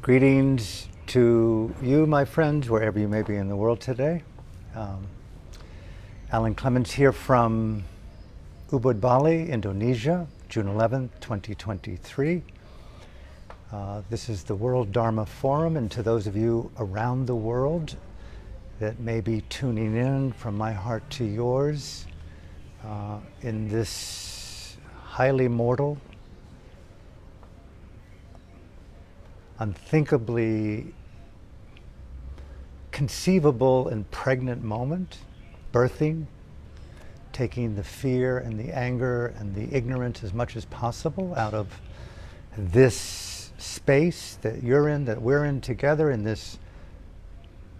Greetings to you, my friends, wherever you may be in the world today. Alan Clements here from Ubud, Bali, Indonesia, June 11th, 2023. This is the World Dharma Forum, and to those of you around the world that may be tuning in from my heart to yours in this highly mortal, unthinkably conceivable and pregnant moment, birthing, taking the fear and the anger and the ignorance as much as possible out of this space that you're in, that we're in together, in this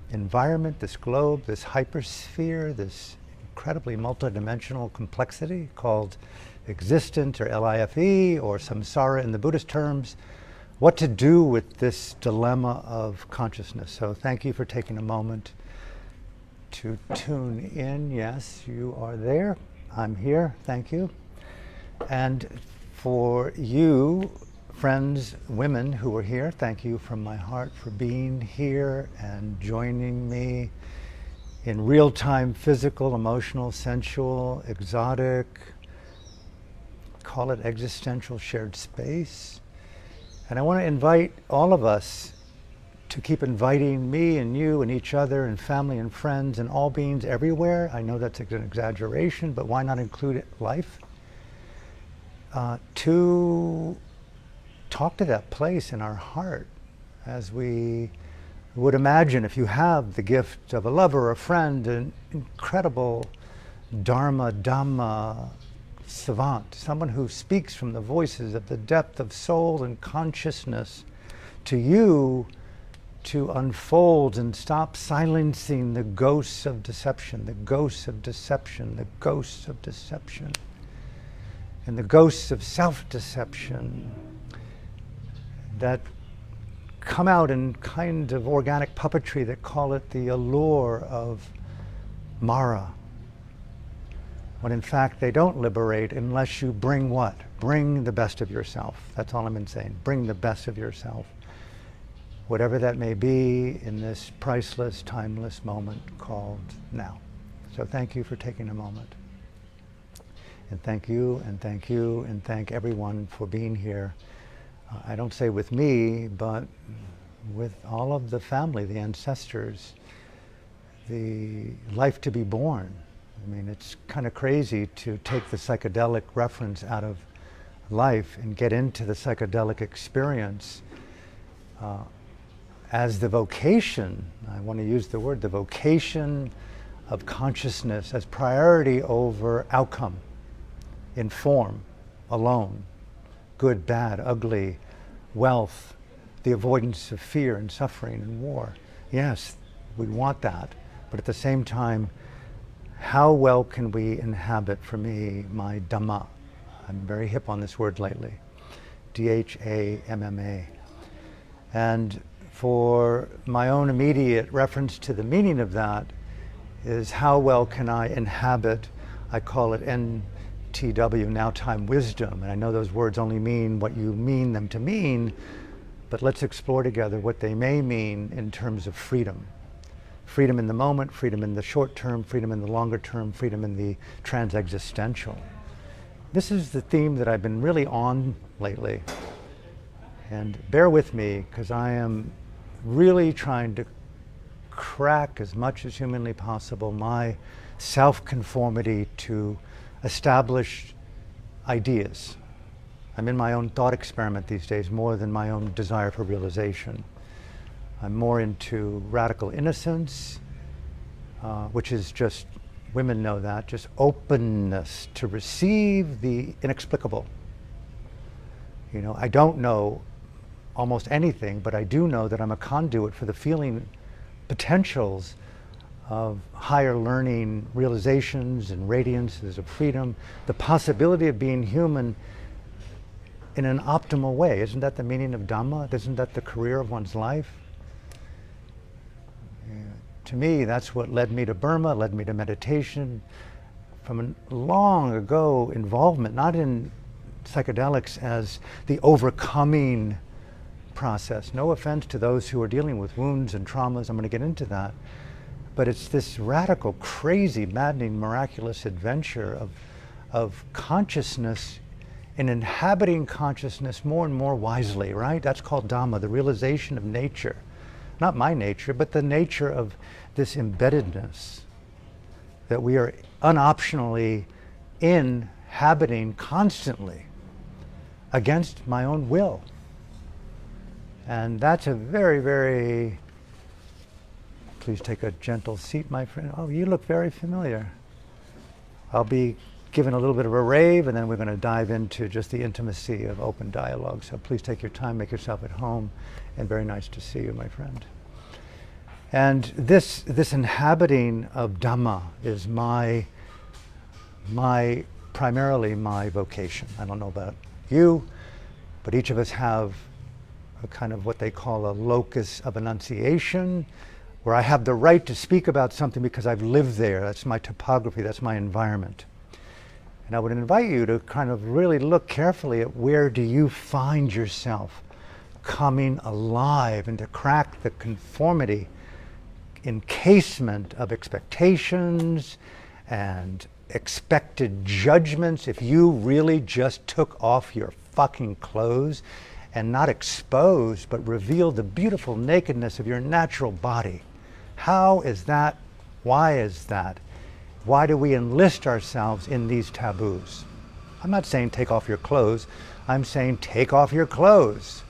environment, this globe, this hypersphere, this incredibly multidimensional complexity called existence, or LIFE, or samsara in the Buddhist terms. What to do with this dilemma of consciousness. So thank you for taking a moment to tune in. Yes, you are there. I'm here. Thank you. And for you, friends, women who are here, thank you from my heart for being here and joining me in real-time physical, emotional, sensual, exotic, call it existential shared space. And I want to invite all of us to keep inviting me and you and each other and family and friends and all beings everywhere. I know that's an exaggeration, but why not include life? To talk to that place in our heart as we would imagine, if you have the gift of a lover, a friend, an incredible Dharma, Dhamma savant, someone who speaks from the voices of the depth of soul and consciousness to you, to unfold and stop silencing the ghosts of deception, the ghosts of deception, the ghosts of deception, and the ghosts of self-deception that come out in kind of organic puppetry that call it the allure of Mara, when in fact they don't liberate unless you bring what? Bring the best of yourself. That's all I'm saying. Bring the best of yourself. Whatever that may be in this priceless, timeless moment called now. So thank you for taking a moment. And thank you, and thank you, and thank everyone for being here. I don't say with me, but with all of the family, the ancestors, the life to be born. I mean, it's kind of crazy to take the psychedelic reference out of life and get into the psychedelic experience as the vocation, I want to use the word, the vocation of consciousness as priority over outcome in form alone, good, bad, ugly, wealth, the avoidance of fear and suffering and war. Yes, we want that, but at the same time, how well can we inhabit, for me, my Dhamma? I'm very hip on this word lately. Dhamma. And for my own immediate reference to the meaning of that is how well can I inhabit, I call it NTW, now time wisdom. And I know those words only mean what you mean them to mean, but let's explore together what they may mean in terms of freedom. Freedom in the moment, freedom in the short term, freedom in the longer term, freedom in the trans-existential. This is the theme that I've been really on lately. And bear with me, because I am really trying to crack as much as humanly possible my self-conformity to established ideas. I'm in my own thought experiment these days more than my own desire for realization. I'm more into radical innocence, which is just, women know that, just openness to receive the inexplicable. You know, I don't know almost anything, but I do know that I'm a conduit for the feeling potentials of higher learning realizations and radiances of freedom, the possibility of being human in an optimal way. Isn't that the meaning of Dhamma? Isn't that the career of one's life? To me, that's what led me to Burma, led me to meditation, from a long ago involvement, not in psychedelics as the overcoming process. No offense to those who are dealing with wounds and traumas. I'm going to get into that. But it's this radical, crazy, maddening, miraculous adventure of consciousness and inhabiting consciousness more and more wisely, right? That's called Dharma, the realization of nature. Not my nature, but the nature of this embeddedness that we are unoptionally inhabiting constantly against my own will. And that's a very, very, please take a gentle seat, my friend. Oh, you look very familiar. I'll be giving a little bit of a rave, and then we're going to dive into just the intimacy of open dialogue. So please take your time, make yourself at home, and very nice to see you, my friend. And this inhabiting of Dhamma is primarily my vocation. I don't know about you, but each of us have a kind of what they call a locus of enunciation, where I have the right to speak about something because I've lived there. That's my topography, that's my environment. And I would invite you to kind of really look carefully at where do you find yourself coming alive and to crack the conformity, encasement of expectations and expected judgments. If you really just took off your fucking clothes and not exposed but revealed the beautiful nakedness of your natural body, how is that? Why is that? Why do we enlist ourselves in these taboos? I'm not saying take off your clothes. I'm saying take off your clothes.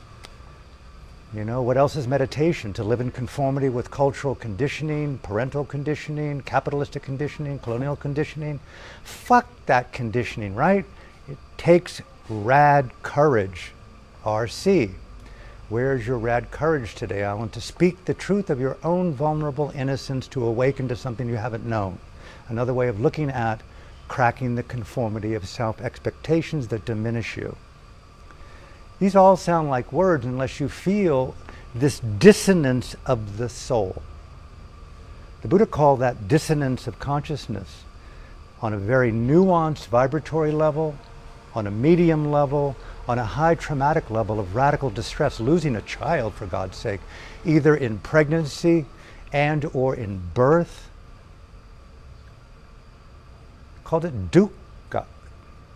You know, what else is meditation? To live in conformity with cultural conditioning, parental conditioning, capitalistic conditioning, colonial conditioning. Fuck that conditioning, right? It takes rad courage. RC. Where's your rad courage today, Alan? To speak the truth of your own vulnerable innocence, to awaken to something you haven't known. Another way of looking at cracking the conformity of self-expectations that diminish you. These all sound like words unless you feel this dissonance of the soul. The Buddha called that dissonance of consciousness on a very nuanced vibratory level, on a medium level, on a high traumatic level of radical distress, losing a child, for God's sake, either in pregnancy and or in birth. Called it dukkha,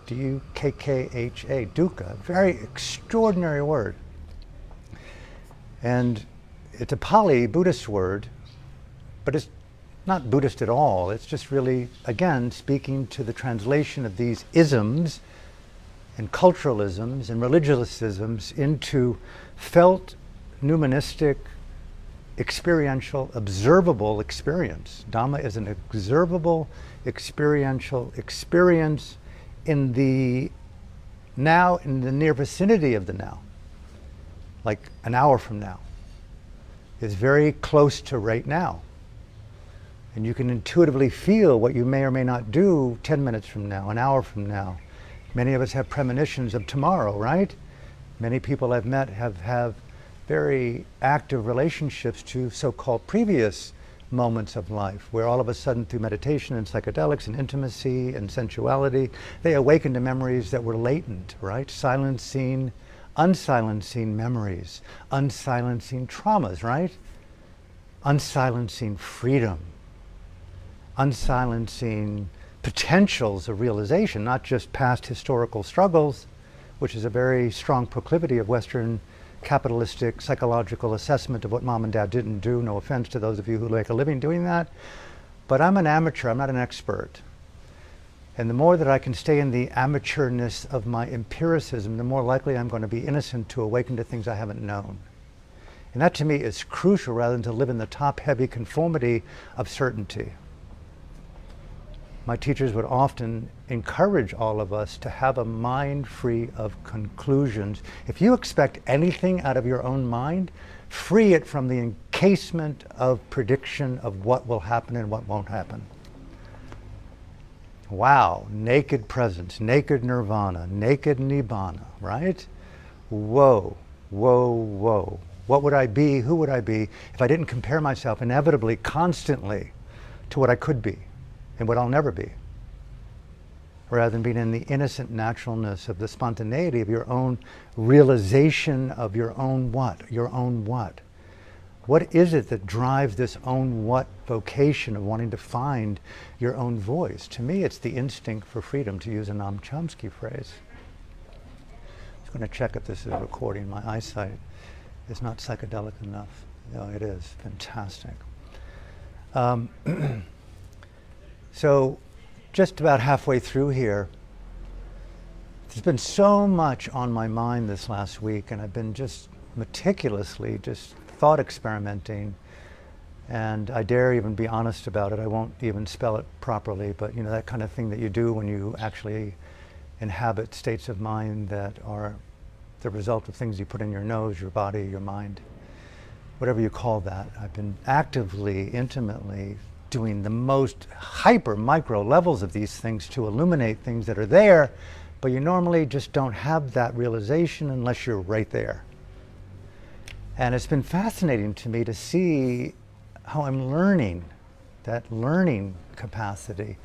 D-U-K-K-H-A, dukkha, a very extraordinary word. And it's a Pali Buddhist word, but it's not Buddhist at all. It's just really, again, speaking to the translation of these isms and culturalisms and religiosisms into felt, numismatic, experiential, observable experience. Dhamma is an observable, experiential experience in the now, in the near vicinity of the now, like an hour from now, is very close to right now. And you can intuitively feel what you may or may not do 10 minutes from now, an hour from now. Many of us have premonitions of tomorrow, right? Many people I've met have very active relationships to so-called previous moments of life, where all of a sudden through meditation and psychedelics and intimacy and sensuality, they awaken to memories that were latent, right? Silencing, unsilencing memories, unsilencing traumas, right? Unsilencing freedom, unsilencing potentials of realization, not just past historical struggles, which is a very strong proclivity of Western capitalistic psychological assessment of what mom and dad didn't do. No offense to those of you who make a living doing that. But I'm an amateur, I'm not an expert. And the more that I can stay in the amateurness of my empiricism, the more likely I'm going to be innocent to awaken to things I haven't known. And that to me is crucial rather than to live in the top-heavy conformity of certainty. My teachers would often encourage all of us to have a mind free of conclusions. If you expect anything out of your own mind, free it from the encasement of prediction of what will happen and what won't happen. Wow, naked presence, naked nirvana, naked nibbana, right? Whoa, whoa, whoa. What would I be, who would I be if I didn't compare myself inevitably, constantly to what I could be and what I'll never be? rather than being in the innocent naturalness of the spontaneity of your own realization of your own what? Your own what? What is it that drives this own what vocation of wanting to find your own voice? To me, it's the instinct for freedom, to use a Noam Chomsky phrase. I'm just going to check if this is recording. My eyesight is not psychedelic enough. No, it is. Fantastic. So, just about halfway through here, there's been so much on my mind this last week, and I've been just meticulously just thought experimenting, and I dare even be honest about it. I won't even spell it properly, but you know, that kind of thing that you do when you actually inhabit states of mind that are the result of things you put in your nose, your body, your mind, whatever you call that. I've been actively, intimately doing the most hyper micro levels of these things to illuminate things that are there, but you normally just don't have that realization unless you're right there. And it's been fascinating to me to see how I'm learning, that learning capacity.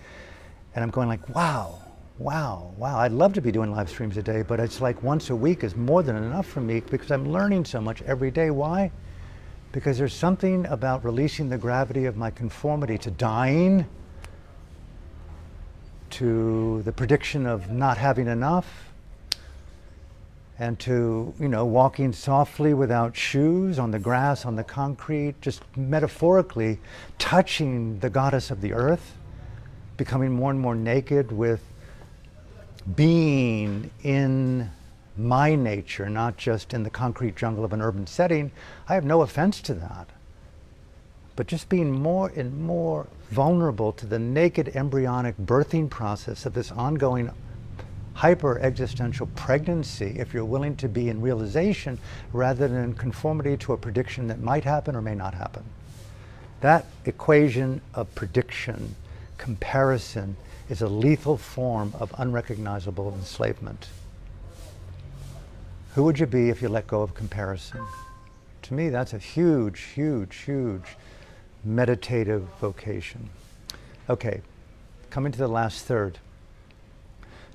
And I'm going like, wow, wow, wow. I'd love to be doing live streams a day, but it's like once a week is more than enough for me because I'm learning so much every day. Why? Because there's something about releasing the gravity of my conformity to dying, to the prediction of not having enough, and to, you know, walking softly without shoes on the grass, on the concrete, just metaphorically touching the goddess of the earth, becoming more and more naked with being in my nature, not just in the concrete jungle of an urban setting. I have no offense to that. But just being more and more vulnerable to the naked embryonic birthing process of this ongoing hyper-existential pregnancy, if you're willing to be in realization rather than in conformity to a prediction that might happen or may not happen. That equation of prediction, comparison, is a lethal form of unrecognizable enslavement. Who would you be if you let go of comparison? To me, that's a huge, huge, huge meditative vocation. Okay, coming to the last third.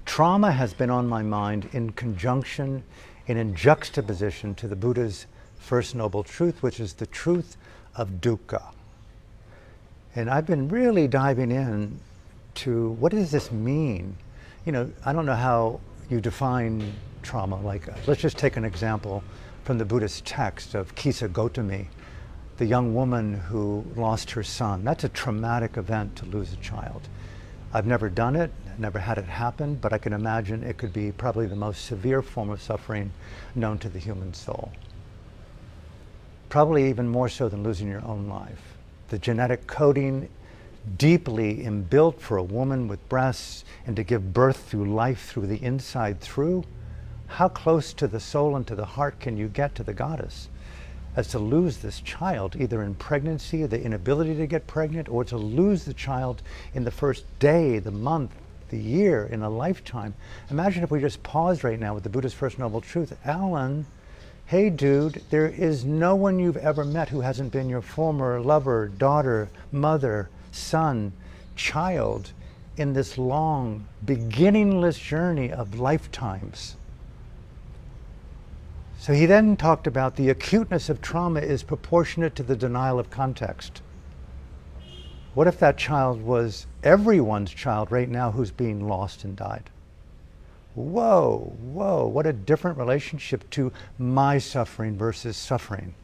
Trauma has been on my mind in conjunction and in juxtaposition to the Buddha's first noble truth, which is the truth of dukkha. And I've been really diving in to what does this mean? You know, I don't know how you define trauma. Like, let's just take an example from the Buddhist text of Kisa Gotami, the young woman who lost her son. That's a traumatic event to lose a child. I've never done it, never had it happen, but I can imagine it could be probably the most severe form of suffering known to the human soul. Probably even more so than losing your own life. The genetic coding deeply inbuilt for a woman with breasts and to give birth through life through the inside through. How close to the soul and to the heart can you get to the goddess? As to lose this child, either in pregnancy or the inability to get pregnant, or to lose the child in the first day, the month, the year, in a lifetime. Imagine if we just paused right now with the Buddha's first noble truth. Alan, hey dude, there is no one you've ever met who hasn't been your former lover, daughter, mother, son, child in this long, beginningless journey of lifetimes. So he then talked about the acuteness of trauma is proportionate to the denial of context. What if that child was everyone's child right now who's being lost and died? Whoa, whoa, what a different relationship to my suffering versus suffering.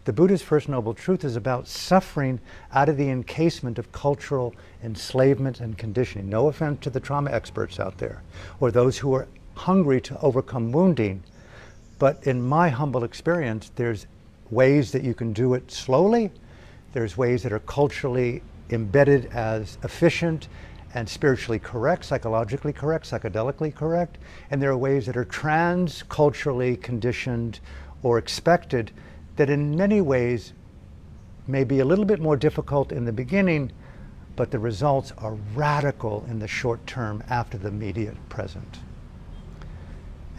The Buddha's first noble truth is about suffering out of the encasement of cultural enslavement and conditioning. No offense to the trauma experts out there, or those who are hungry to overcome wounding. But in my humble experience, there's ways that you can do it slowly. There's ways that are culturally embedded as efficient and spiritually correct, psychologically correct, psychedelically correct. And there are ways that are trans-culturally conditioned or expected that in many ways may be a little bit more difficult in the beginning, but the results are radical in the short term after the immediate present.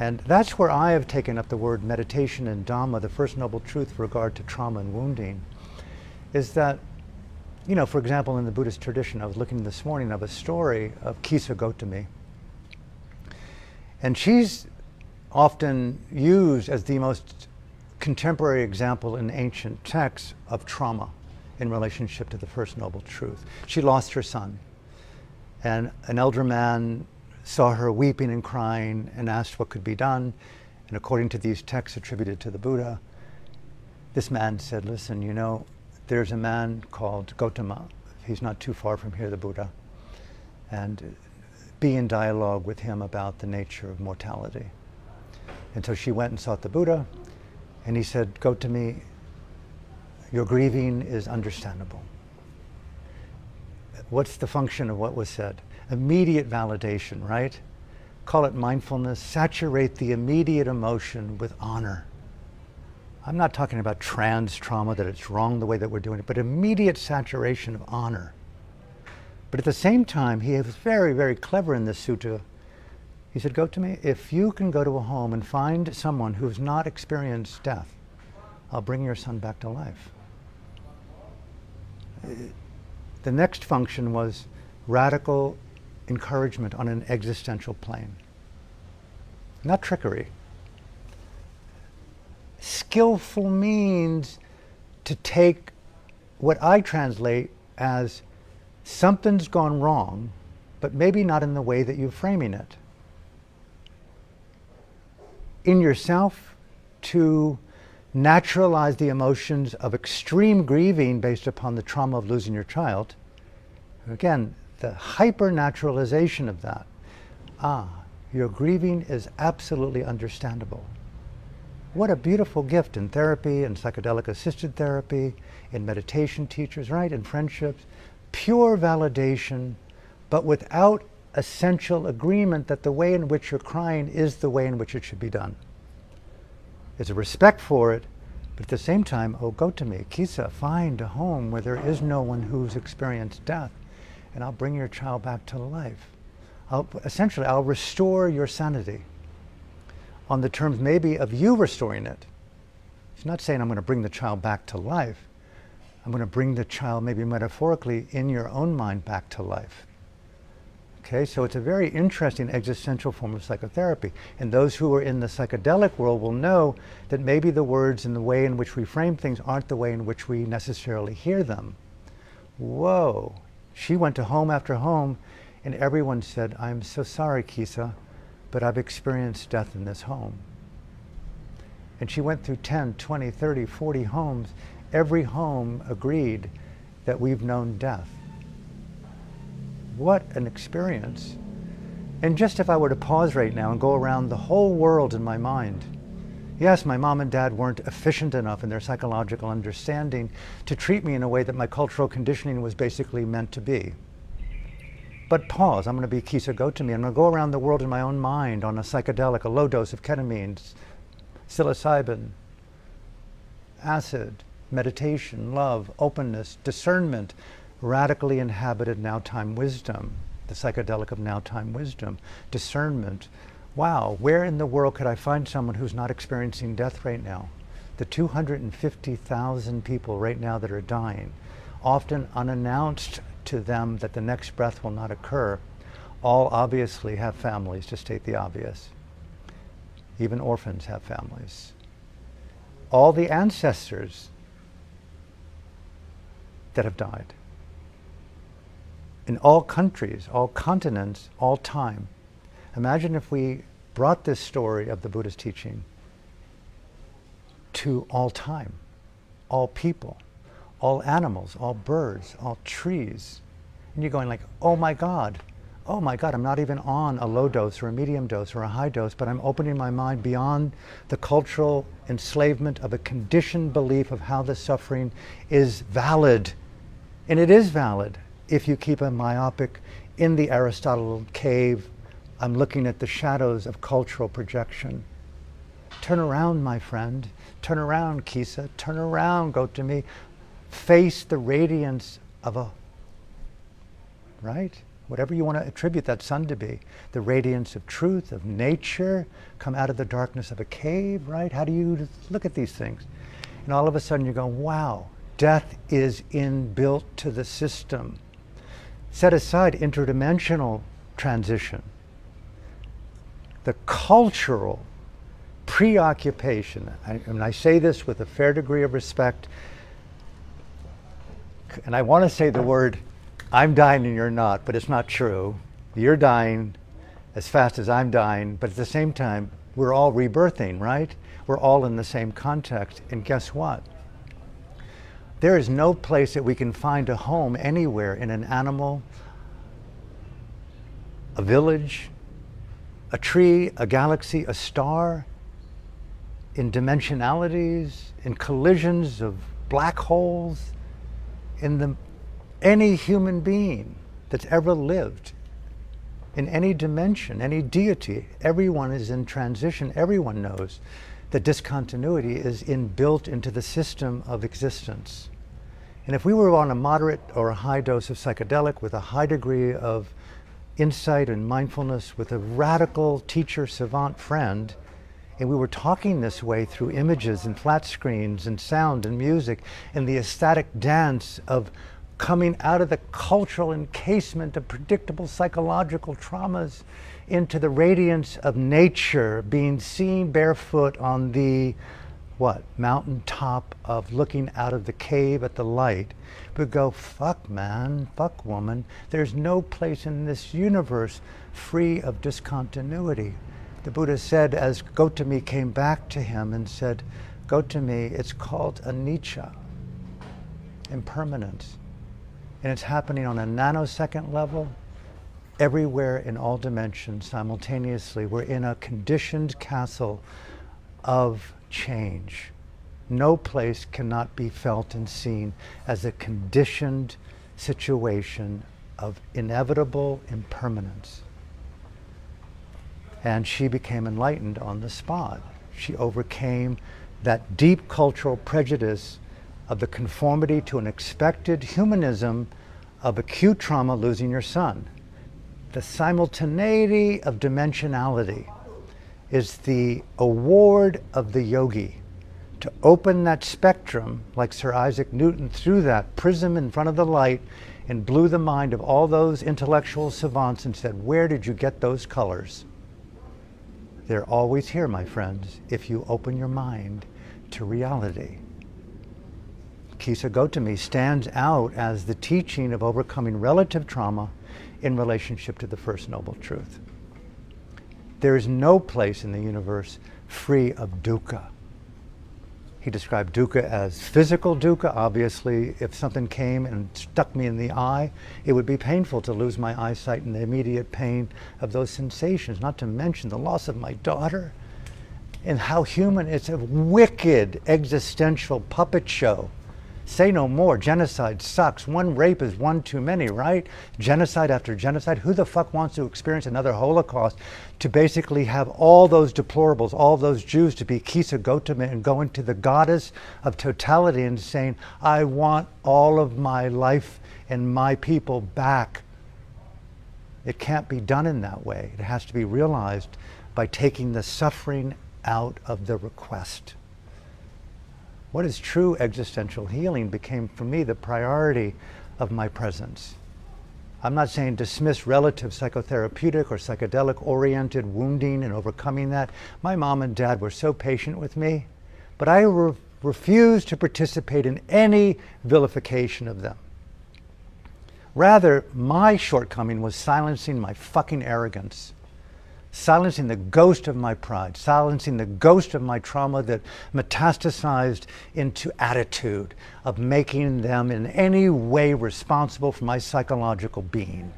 And that's where I have taken up the word meditation and Dharma, the first noble truth with regard to trauma and wounding, is that, you know, for example, in the Buddhist tradition, I was looking this morning of a story of Kisa Gotami. And she's often used as the most contemporary example in ancient texts of trauma in relationship to the First Noble Truth. She lost her son, and an elder man saw her weeping and crying and asked what could be done. And according to these texts attributed to the Buddha, this man said, listen, you know, there's a man called Gautama. He's not too far from here, the Buddha. And be in dialogue with him about the nature of mortality. And so she went and sought the Buddha, and he said, Gautami, your grieving is understandable. What's the function of what was said? Immediate validation, right? Call it mindfulness. Saturate the immediate emotion with honor. I'm not talking about trans trauma, that it's wrong the way that we're doing it, but immediate saturation of honor. But at the same time, he was very, very clever in this sutta. He said, Gautami, if you can go to a home and find someone who has not experienced death, I'll bring your son back to life. The next function was radical encouragement on an existential plane. Not trickery. Skillful means to take what I translate as something's gone wrong, but maybe not in the way that you're framing it. In yourself, to naturalize the emotions of extreme grieving based upon the trauma of losing your child. Again, the hyper-naturalization of that. Your grieving is absolutely understandable. What a beautiful gift in therapy, in psychedelic-assisted therapy, in meditation teachers, right, in friendships. Pure validation, but without essential agreement that the way in which you're crying is the way in which it should be done. There's a respect for it, but at the same time, oh, Gautami, Kisa, find a home where there is no one who's experienced death, and I'll bring your child back to life. I'll restore your sanity on the terms maybe of you restoring it. He's not saying I'm going to bring the child back to life. I'm going to bring the child, maybe metaphorically, in your own mind back to life. Okay, so it's a very interesting existential form of psychotherapy. And those who are in the psychedelic world will know that maybe the words and the way in which we frame things aren't the way in which we necessarily hear them. Whoa. She went to home after home, and everyone said, I'm so sorry, Kisa, but I've experienced death in this home. And she went through 10, 20, 30, 40 homes. Every home agreed that we've known death. What an experience. And just if I were to pause right now and go around the whole world in my mind, yes, my mom and dad weren't efficient enough in their psychological understanding to treat me in a way that my cultural conditioning was basically meant to be. But pause, I'm going to be Kisa Gautami. I'm going to go around the world in my own mind on a psychedelic, a low dose of ketamine, psilocybin, acid, meditation, love, openness, discernment, radically inhabited now-time wisdom, the psychedelic of now-time wisdom, discernment. Wow, where in the world could I find someone who's not experiencing death right now? The 250,000 people right now that are dying, often unannounced to them that the next breath will not occur, all obviously have families, to state the obvious. Even orphans have families. All the ancestors that have died. In all countries, all continents, all time. Imagine if we brought this story of the Buddha's teaching to all time, all people, all animals, all birds, all trees. And you're going like, oh my God, I'm not even on a low dose or a medium dose or a high dose, but I'm opening my mind beyond the cultural enslavement of a conditioned belief of how the suffering is valid. And it is valid if you keep a myopic, in the Aristotle cave, I'm looking at the shadows of cultural projection. Turn around, my friend. Turn around, Kisa. Turn around, Gautami. Face the radiance of a, right? Whatever you want to attribute that sun to be. The radiance of truth, of nature, come out of the darkness of a cave, right? How do you look at these things? And all of a sudden you're going, wow, death is inbuilt to the system. Set aside interdimensional transition. the cultural preoccupation, and I say this with a fair degree of respect, and I want to say the word, I'm dying and you're not, but it's not true. You're dying as fast as I'm dying, but at the same time, we're all rebirthing, right? We're all in the same context, and guess what? There is no place that we can find a home anywhere in an animal, a village, a tree, a galaxy, a star, in dimensionalities, in collisions of black holes, in any human being that's ever lived, in any dimension, any deity. Everyone is in transition. Everyone knows that discontinuity is inbuilt into the system of existence. And if we were on a moderate or a high dose of psychedelic with a high degree of insight and mindfulness with a radical teacher savant friend, and we were talking this way through images and flat screens and sound and music and the ecstatic dance of coming out of the cultural encasement of predictable psychological traumas into the radiance of nature, being seen barefoot on the mountaintop of looking out of the cave at the light, but go, fuck man, fuck woman, there's no place in this universe free of discontinuity. The Buddha said, as Gautami came back to him and said, Gautami, it's called anicca, impermanence. And it's happening on a nanosecond level, everywhere in all dimensions simultaneously. We're in a conditioned castle of change. No place cannot be felt and seen as a conditioned situation of inevitable impermanence. And she became enlightened on the spot. She overcame that deep cultural prejudice of the conformity to an expected humanism of acute trauma, losing your son. The simultaneity of dimensionality is the award of the yogi to open that spectrum, like Sir Isaac Newton threw that prism in front of the light and blew the mind of all those intellectual savants and said, where did you get those colors? They're always here, my friends, if you open your mind to reality. Kisa Gautami stands out as the teaching of overcoming relative trauma in relationship to the First Noble Truth. There is no place in the universe free of dukkha. He described dukkha as physical dukkha. Obviously, if something came and stuck me in the eye, it would be painful to lose my eyesight and the immediate pain of those sensations, not to mention the loss of my daughter and how human. It's a wicked existential puppet show. Say no more. Genocide sucks. One rape is one too many, right? Genocide after genocide. Who the fuck wants to experience another Holocaust, to basically have all those deplorables, all those Jews to be Kisa Gautama and go into the goddess of totality and saying, I want all of my life and my people back. It can't be done in that way. It has to be realized by taking the suffering out of the request. What is true existential healing became for me the priority of my presence. I'm not saying dismiss relative psychotherapeutic or psychedelic oriented wounding and overcoming that. My mom and dad were so patient with me, but I refused to participate in any vilification of them. Rather, my shortcoming was silencing my fucking arrogance, silencing the ghost of my pride, silencing the ghost of my trauma that metastasized into attitude of making them in any way responsible for my psychological being.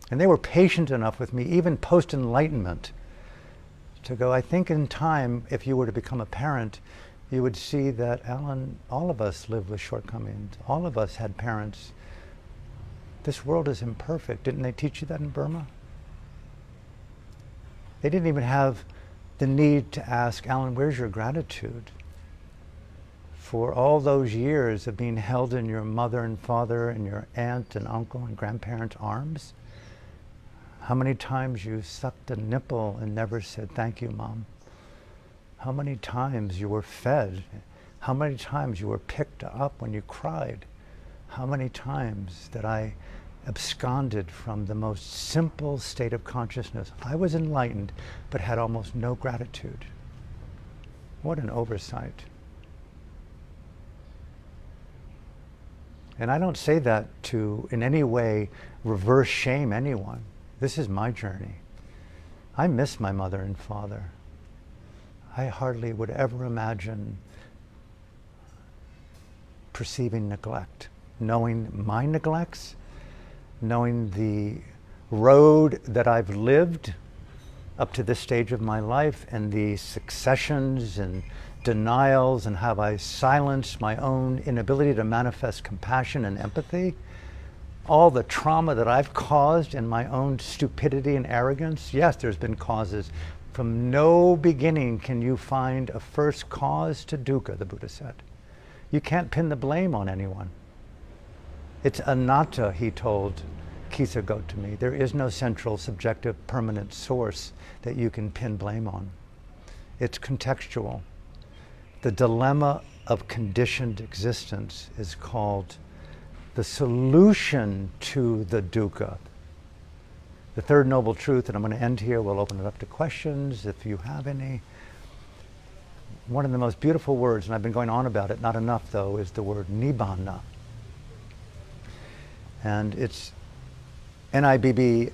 And they were patient enough with me, even post-enlightenment, to go, I think in time, if you were to become a parent, you would see that, Alan, all of us live with shortcomings. All of us had parents. This world is imperfect. Didn't they teach you that in Burma? They didn't even have the need to ask, Alan, where's your gratitude for all those years of being held in your mother and father and your aunt and uncle and grandparents' arms? How many times you sucked a nipple and never said, thank you, Mom? How many times you were fed? How many times you were picked up when you cried? How many times that I absconded from the most simple state of consciousness. I was enlightened, but had almost no gratitude. What an oversight. And I don't say that to, in any way, reverse shame anyone. This is my journey. I miss my mother and father. I hardly would ever imagine perceiving neglect, knowing my neglects, knowing the road that I've lived up to this stage of my life, and the successions and denials, and have I silenced my own inability to manifest compassion and empathy, all the trauma that I've caused in my own stupidity and arrogance. Yes, there's been causes. From no beginning can you find a first cause to dukkha, the Buddha said. You can't pin the blame on anyone. It's anatta, he told Kisa Gotami. There is no central, subjective, permanent source that you can pin blame on. It's contextual. The dilemma of conditioned existence is called the solution to the dukkha. The third noble truth, and I'm going to end here, we'll open it up to questions if you have any. One of the most beautiful words, and I've been going on about it, not enough though, is the word nibbana. And it's Nibbhana,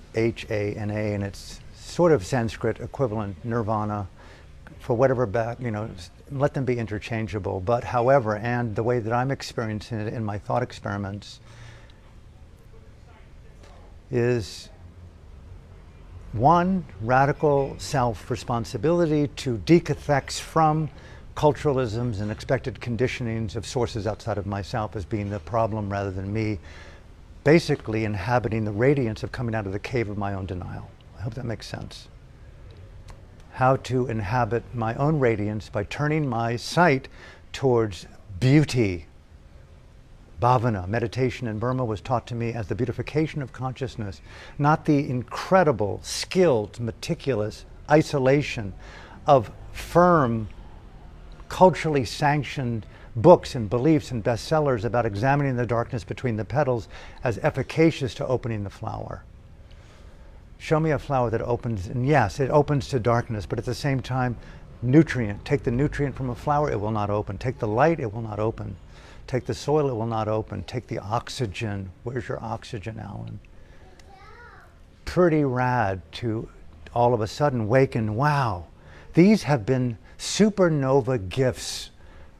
and it's sort of Sanskrit equivalent, nirvana, for whatever let them be interchangeable. But however, and the way that I'm experiencing it in my thought experiments is one, radical self-responsibility to decathex from culturalisms and expected conditionings of sources outside of myself as being the problem rather than me, basically inhabiting the radiance of coming out of the cave of my own denial. I hope that makes sense. How to inhabit my own radiance by turning my sight towards beauty. Bhavana, meditation in Burma, was taught to me as the beautification of consciousness, not the incredible, skilled, meticulous isolation of firm, culturally sanctioned books and beliefs and bestsellers about examining the darkness between the petals as efficacious to opening the flower. Show me a flower that opens, and yes, it opens to darkness, but at the same time, nutrient. Take the nutrient from a flower, it will not open. Take the light, it will not open. Take the soil, it will not open. Take the oxygen. Where's your oxygen, Alan? Pretty rad to all of a sudden waken, wow, these have been supernova gifts.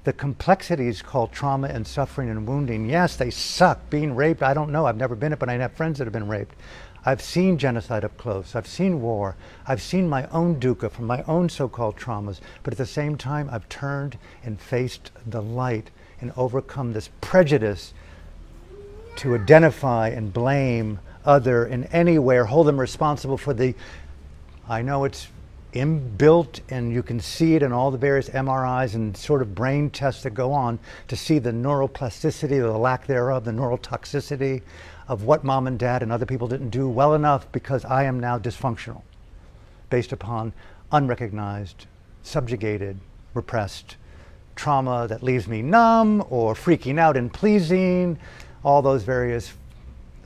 The complexities called trauma and suffering and wounding, yes, they suck. Being raped, I don't know, I've never been it, but I have friends that have been raped. I've seen genocide up close. I've seen war. I've seen my own dukkha from my own so-called traumas. But at the same time, I've turned and faced the light and overcome this prejudice to identify and blame other in any way or hold them responsible for the, I know it's inbuilt and you can see it in all the various MRIs and sort of brain tests that go on to see the neuroplasticity or the lack thereof, the neurotoxicity of what mom and dad and other people didn't do well enough because I am now dysfunctional based upon unrecognized, subjugated, repressed trauma that leaves me numb or freaking out and pleasing, all those various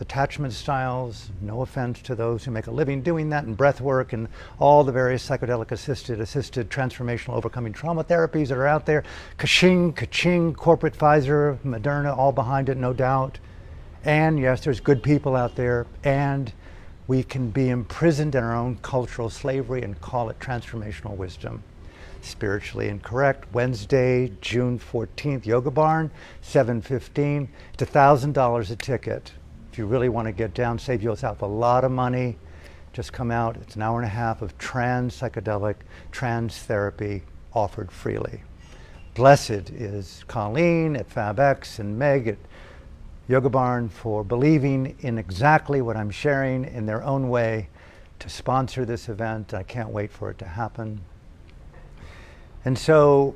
attachment styles. No offense to those who make a living doing that, and breath work and all the various psychedelic assisted transformational overcoming trauma therapies that are out there. Ka-ching, corporate Pfizer, Moderna, all behind it, no doubt. And yes, there's good people out there, and we can be imprisoned in our own cultural slavery and call it transformational wisdom. Spiritually Incorrect, Wednesday, June 14th, Yoga Barn, 7:15. It's $1,000 a ticket. If you really want to get down, save yourself a lot of money, just come out. It's an hour and a half of trans-psychedelic, trans therapy offered freely. Blessed is Colleen at FabX and Meg at Yoga Barn for believing in exactly what I'm sharing in their own way to sponsor this event. I can't wait for it to happen. And so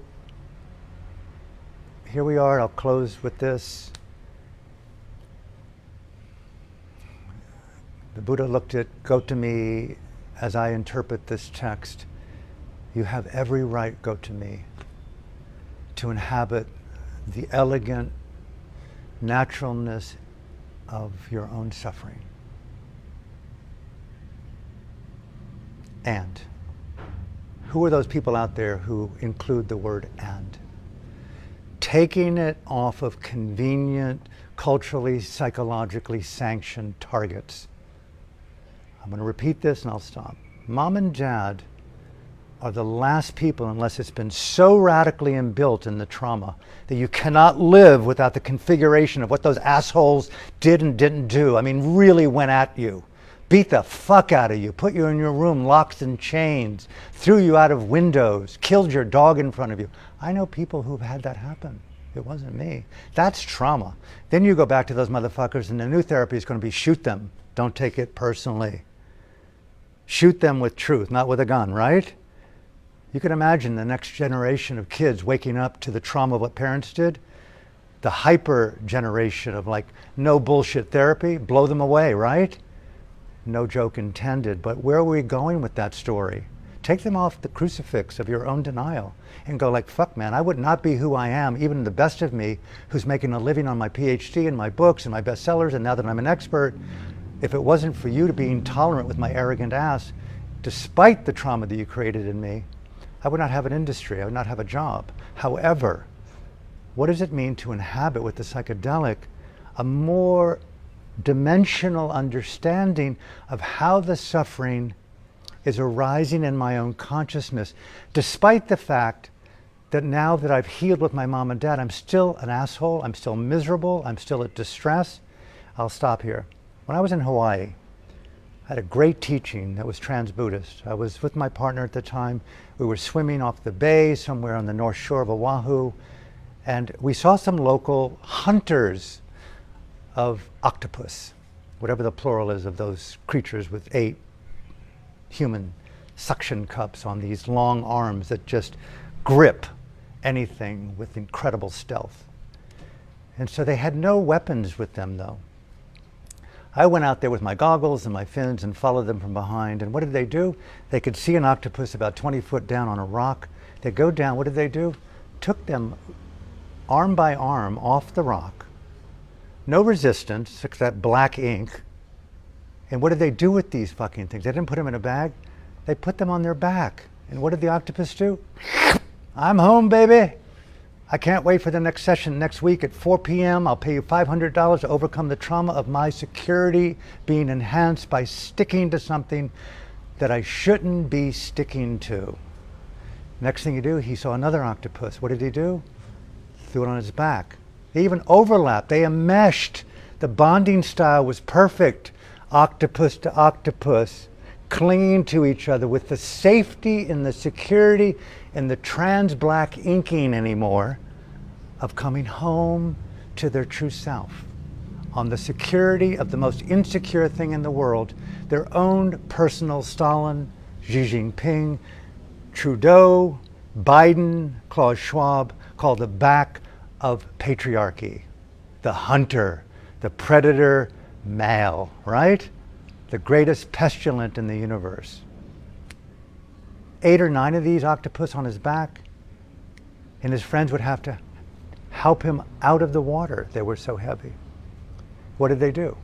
here we are. I'll close with this. The Buddha looked at Gotami as I interpret this text. You have every right, Gotami, to inhabit the elegant naturalness of your own suffering. And who are those people out there who include the word and? Taking it off of convenient, culturally, psychologically sanctioned targets. I'm going to repeat this and I'll stop. Mom and dad are the last people, unless it's been so radically inbuilt in the trauma that you cannot live without the configuration of what those assholes did and didn't do. I mean, really went at you. Beat the fuck out of you, put you in your room, locks and chains, threw you out of windows, killed your dog in front of you. I know people who've had that happen. It wasn't me. That's trauma. Then you go back to those motherfuckers and the new therapy is going to be shoot them. Don't take it personally. Shoot them with truth, not with a gun, right? You can imagine the next generation of kids waking up to the trauma of what parents did. The hyper generation of like no bullshit therapy, blow them away, right? No joke intended, but where are we going with that story? Take them off the crucifix of your own denial and go like, fuck man, I would not be who I am, even the best of me, who's making a living on my PhD and my books and my bestsellers, and now that I'm an expert, if it wasn't for you to be intolerant with my arrogant ass, despite the trauma that you created in me, I would not have an industry, I would not have a job. However, what does it mean to inhabit with the psychedelic a more dimensional understanding of how the suffering is arising in my own consciousness, despite the fact that now that I've healed with my mom and dad, I'm still an asshole, I'm still miserable, I'm still at distress. I'll stop here. When I was in Hawaii, I had a great teaching that was trans-Buddhist. I was with my partner at the time. We were swimming off the bay somewhere on the north shore of Oahu, and we saw some local hunters of octopus, whatever the plural is of those creatures with 8 human suction cups on these long arms that just grip anything with incredible stealth. And so they had no weapons with them though. I went out there with my goggles and my fins and followed them from behind, and what did they do? They could see an octopus about 20 foot down on a rock. They'd go down, what did they do? Took them arm by arm off the rock. No resistance, except that black ink. And what did they do with these fucking things? They didn't put them in a bag. They put them on their back. And what did the octopus do? I'm home, baby. I can't wait for the next session next week at 4 p.m. I'll pay you $500 to overcome the trauma of my security being enhanced by sticking to something that I shouldn't be sticking to. Next thing you do, he saw another octopus. What did he do? Threw it on his back. They even overlapped. They enmeshed. The bonding style was perfect. Octopus to octopus, clinging to each other with the safety and the security and the trans black inking anymore of coming home to their true self. On the security of the most insecure thing in the world, their own personal Stalin, Xi Jinping, Trudeau, Biden, Klaus Schwab, called the back of patriarchy, the hunter, the predator male, right? The greatest pestilent in the universe. 8 or 9 of these octopus on his back, and his friends would have to help him out of the water. They were so heavy. What did they do?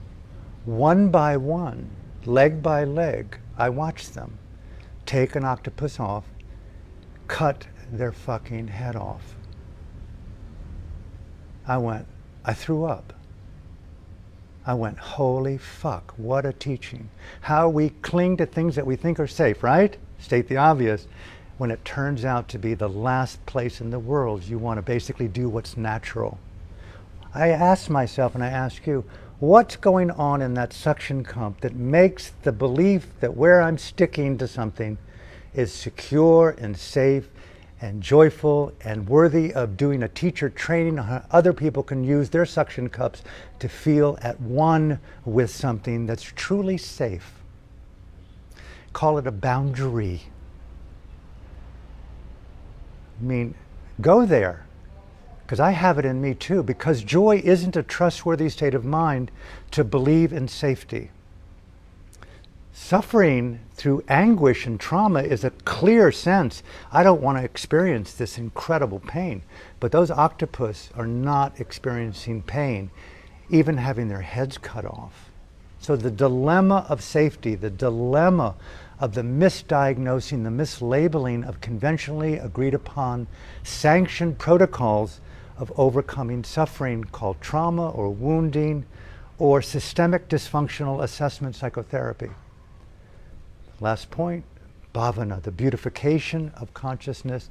One by one, leg by leg, I watched them take an octopus off, cut their fucking head off. I threw up. I went, holy fuck, what a teaching. How we cling to things that we think are safe, right? State the obvious. When it turns out to be the last place in the world, you want to basically do what's natural. I asked myself, and I ask you, what's going on in that suction cup that makes the belief that where I'm sticking to something is secure and safe and joyful and worthy of doing a teacher training on how other people can use their suction cups to feel at one with something that's truly safe. Call it a boundary. I mean, go there, because I have it in me too, because joy isn't a trustworthy state of mind to believe in safety. Suffering through anguish and trauma is a clear sense. I don't want to experience this incredible pain. But those octopus are not experiencing pain. even having their heads cut off. So the dilemma of safety, the dilemma of the misdiagnosing, the mislabeling of conventionally agreed upon sanctioned protocols of overcoming suffering called trauma or wounding or systemic dysfunctional assessment psychotherapy. Last point, bhavana, the beautification of consciousness,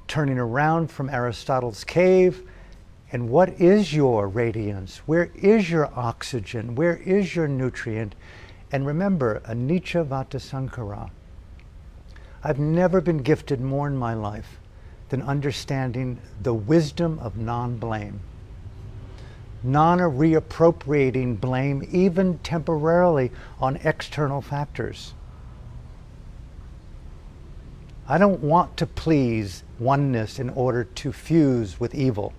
turning around from Aristotle's cave. And what is your radiance? Where is your oxygen? Where is your nutrient? And remember, anicca vata sankhara. I've never been gifted more in my life than understanding the wisdom of non-blame. Non-reappropriating blame, even temporarily, on external factors. I don't want to please oneness in order to fuse with evil.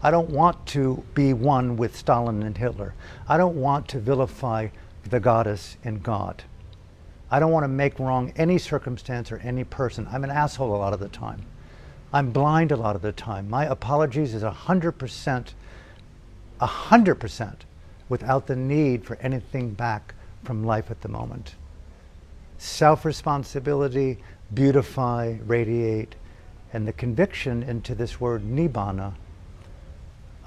I don't want to be one with Stalin and Hitler. I don't want to vilify the goddess and God. I don't want to make wrong any circumstance or any person. I'm an asshole a lot of the time. I'm blind a lot of the time. My apologies is 100%, without the need for anything back from life at the moment. Self-responsibility, beautify, radiate, and the conviction into this word nibbana,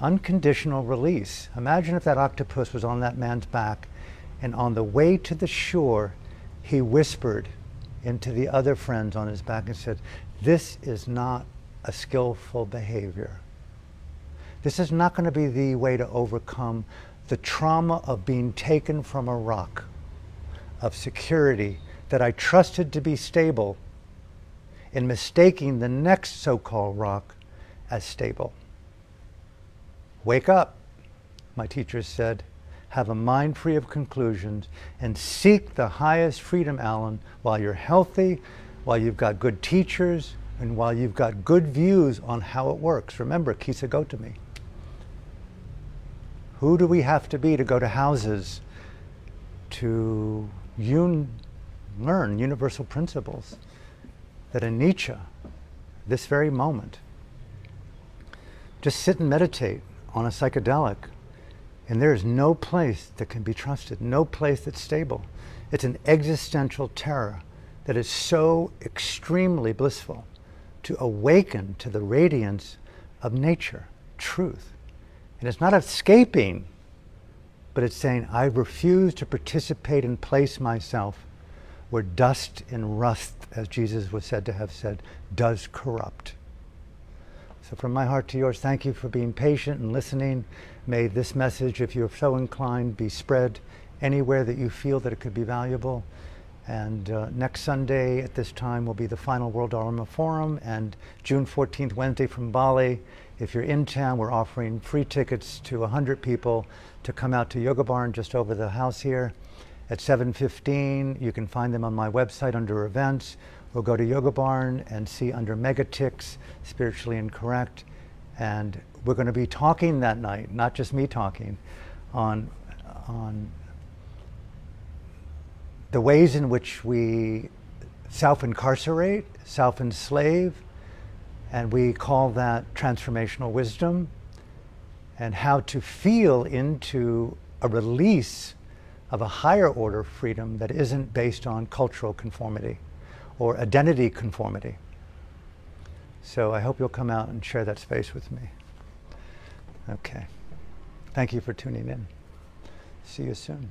unconditional release. Imagine if that octopus was on that man's back, and on the way to the shore, he whispered into the other friends on his back and said, "This is not a skillful behavior. This is not going to be the way to overcome the trauma of being taken from a rock of security that I trusted to be stable and mistaking the next so-called rock as stable. Wake up," my teachers said, "have a mind free of conclusions and seek the highest freedom, Alan, while you're healthy, while you've got good teachers, and while you've got good views on how it works." Remember, Kisa Gotami. Who do we have to be to go to houses to learn universal principles that anicca, this very moment? Just sit and meditate on a psychedelic, and there is no place that can be trusted, no place that's stable. It's an existential terror that is so extremely blissful to awaken to the radiance of nature, truth. And it's not escaping, but it's saying, I refuse to participate and place myself where dust and rust, as Jesus was said to have said, does corrupt. So from my heart to yours, thank you for being patient and listening. May this message, if you're so inclined, be spread anywhere that you feel that it could be valuable. And next Sunday at this time will be the final World Dharma Forum, and June 14th, Wednesday from Bali. If you're in town, we're offering free tickets to 100 people to come out to Yoga Barn just over the house here at 7:15. You can find them on my website under events. We'll go to Yoga Barn and see under Megatics, Spiritually Incorrect. And we're going to be talking that night, not just me talking, on the ways in which we self-incarcerate, self-enslave, and we call that transformational wisdom, and how to feel into a release of a higher order freedom that isn't based on cultural conformity or identity conformity. So I hope you'll come out and share that space with me. Okay. Thank you for tuning in. See you soon.